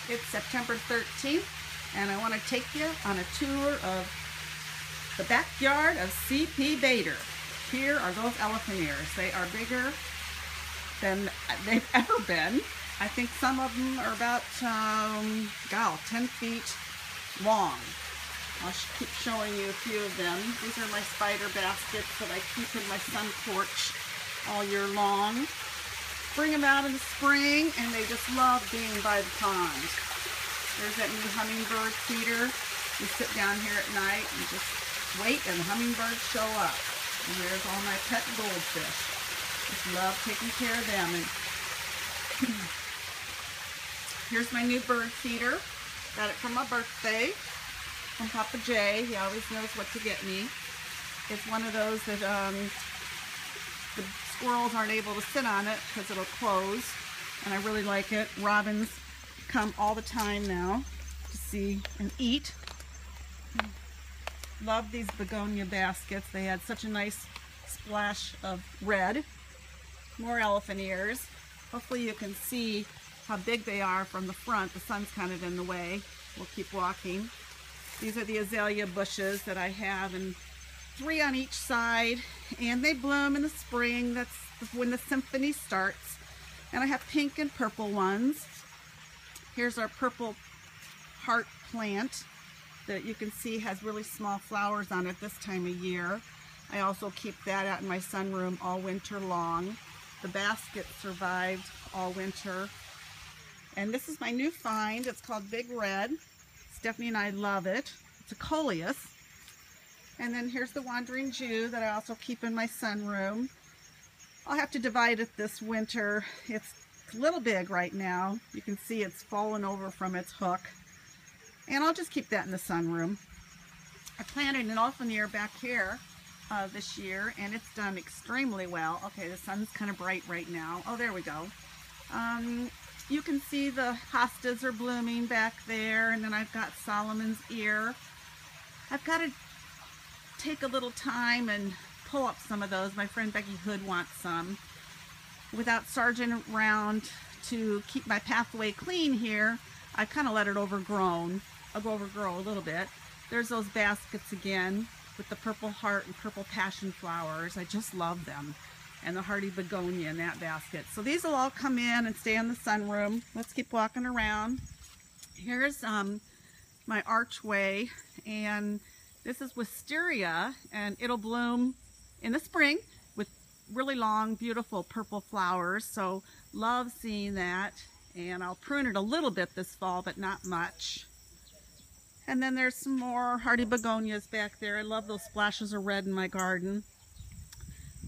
It's September 13th, and I want to take you on a tour of the backyard of CPBader. Here are those elephant ears. They are bigger than they've ever been. I think some of them are about, 10 feet long. I'll keep showing you a few of them. These are my spider baskets that I keep in my sun porch all year long. Bring them out in the spring, and they just love being by the pond. There's that new hummingbird feeder. You sit down here at night and just wait, and the hummingbirds show up. And there's all my pet goldfish. Just love taking care of them. And here's my new bird feeder. Got it for my birthday from Papa J. He always knows what to get me. It's one of those that the squirrels aren't able to sit on it because it'll close, and I really like it. Robins come all the time now to see and eat. Love these begonia baskets. They had such a nice splash of red. More elephant ears. Hopefully you can see how big they are from the front. The sun's kind of in the way. We'll keep walking. These are the azalea bushes that I have, and 3 on each side, and they bloom in the spring. That's when the symphony starts. And I have pink and purple ones. Here's our purple heart plant that you can see has really small flowers on it this time of year. I also keep that out in my sunroom all winter long. The basket survived all winter. And this is my new find. It's called Big Red. Stephanie and I love it. It's a coleus. And then here's the Wandering Jew that I also keep in my sunroom. I'll have to divide it this winter. It's a little big right now. You can see it's fallen over from its hook. And I'll just keep that in the sunroom. I planted an elephant ear back here this year, and it's done extremely well. Okay, the sun's kind of bright right now. Oh, there we go. You can see the hostas are blooming back there, and then I've got Solomon's ear. I've got to take a little time and pull up some of those. My friend Becky Hood wants some. Without Sargent around to keep my pathway clean here, I kind of let it overgrow a little bit. There's those baskets again with the purple heart and purple passion flowers. I just love them. And the hardy begonia in that basket. So these will all come in and stay in the sunroom. Let's keep walking around. Here's my archway, and this is wisteria, and it'll bloom in the spring with really long, beautiful purple flowers. So love seeing that, and I'll prune it a little bit this fall, but not much. And then there's some more hardy begonias back there. I love those splashes of red in my garden.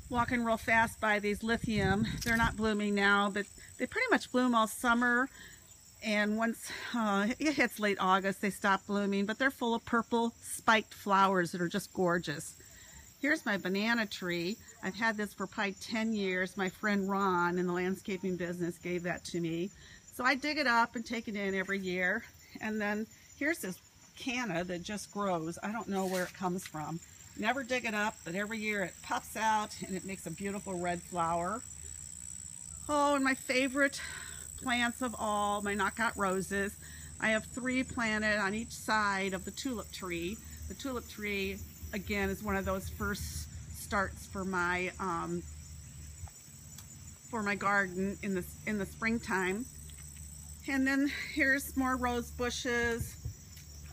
Walking real fast by these lithium. They're not blooming now, but they pretty much bloom all summer. And once it hits late August, they stop blooming, but they're full of purple spiked flowers that are just gorgeous. Here's my banana tree. I've had this for probably 10 years. My friend Ron in the landscaping business gave that to me. So I dig it up and take it in every year. And then here's this canna that just grows. I don't know where it comes from. Never dig it up, but every year it pops out and it makes a beautiful red flower. Oh, and my favorite plants of all, my knockout roses. I have 3 planted on each side of the tulip tree. The tulip tree, again, is one of those first starts for my garden in the springtime. And then here's more rose bushes.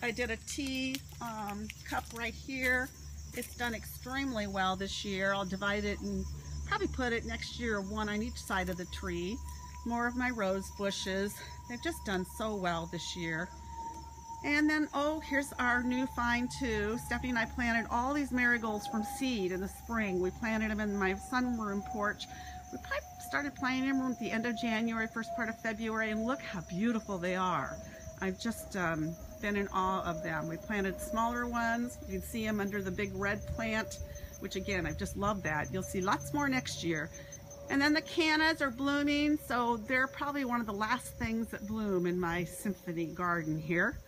I did a tea cup right here. It's done extremely well this year. I'll divide it and probably put it next year, 1 on each side of the tree. More of my rose bushes. They've just done so well this year. And then, oh, here's our new find too. Stephanie and I planted all these marigolds from seed in the spring. We planted them in my sunroom porch. We probably started planting them at the end of January, first part of February, and look how beautiful they are. I've just been in awe of them. We planted smaller ones. You can see them under the big red plant, which again, I just love that. You'll see lots more next year. And then the cannas are blooming, so they're probably one of the last things that bloom in my symphony garden here.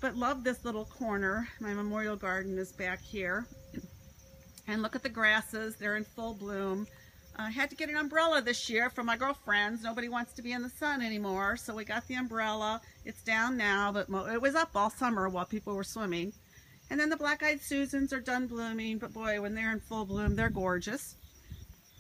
But love this little corner. My memorial garden is back here. And look at the grasses, they're in full bloom. I had to get an umbrella this year for my girlfriends. Nobody wants to be in the sun anymore, so we got the umbrella. It's down now, but it was up all summer while people were swimming. And then the black-eyed Susans are done blooming, but boy, when they're in full bloom, they're gorgeous.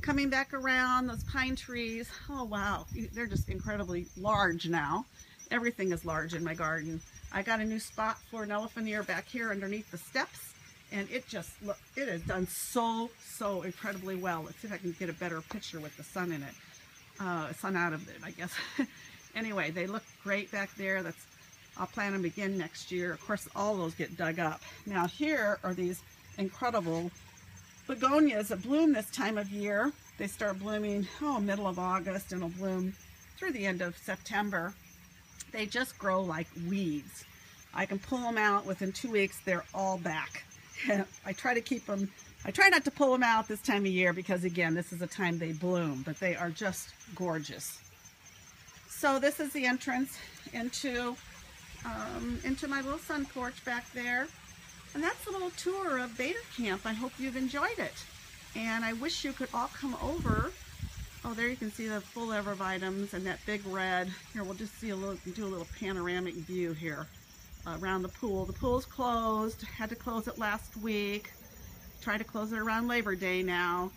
Coming back around, those pine trees, oh wow, they're just incredibly large now. Everything is large in my garden. I got a new spot for an elephant ear back here underneath the steps, and it has done so incredibly well. Let's see if I can get a better picture with the sun in it, sun out of it, I guess. Anyway, they look great back there. I'll plant them again next year. Of course, all those get dug up. Now here are these incredible begonias that bloom this time of year. They start blooming, middle of August, and will bloom through the end of September. They just grow like weeds. I can pull them out within 2 weeks. They're all back. I try to keep them. I try not to pull them out this time of year because, again, this is the time they bloom, but they are just gorgeous. So this is the entrance into my little sun porch back there. And that's a little tour of Bader Camp. I hope you've enjoyed it. And I wish you could all come over. Oh, there you can see the full arborvitae's and that big red. Here, we'll just do a little panoramic view here around the pool. The pool's closed. Had to close it last week. Try to close it around Labor Day now.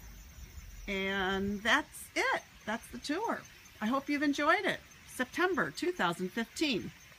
And that's it. That's the tour. I hope you've enjoyed it. September 2015.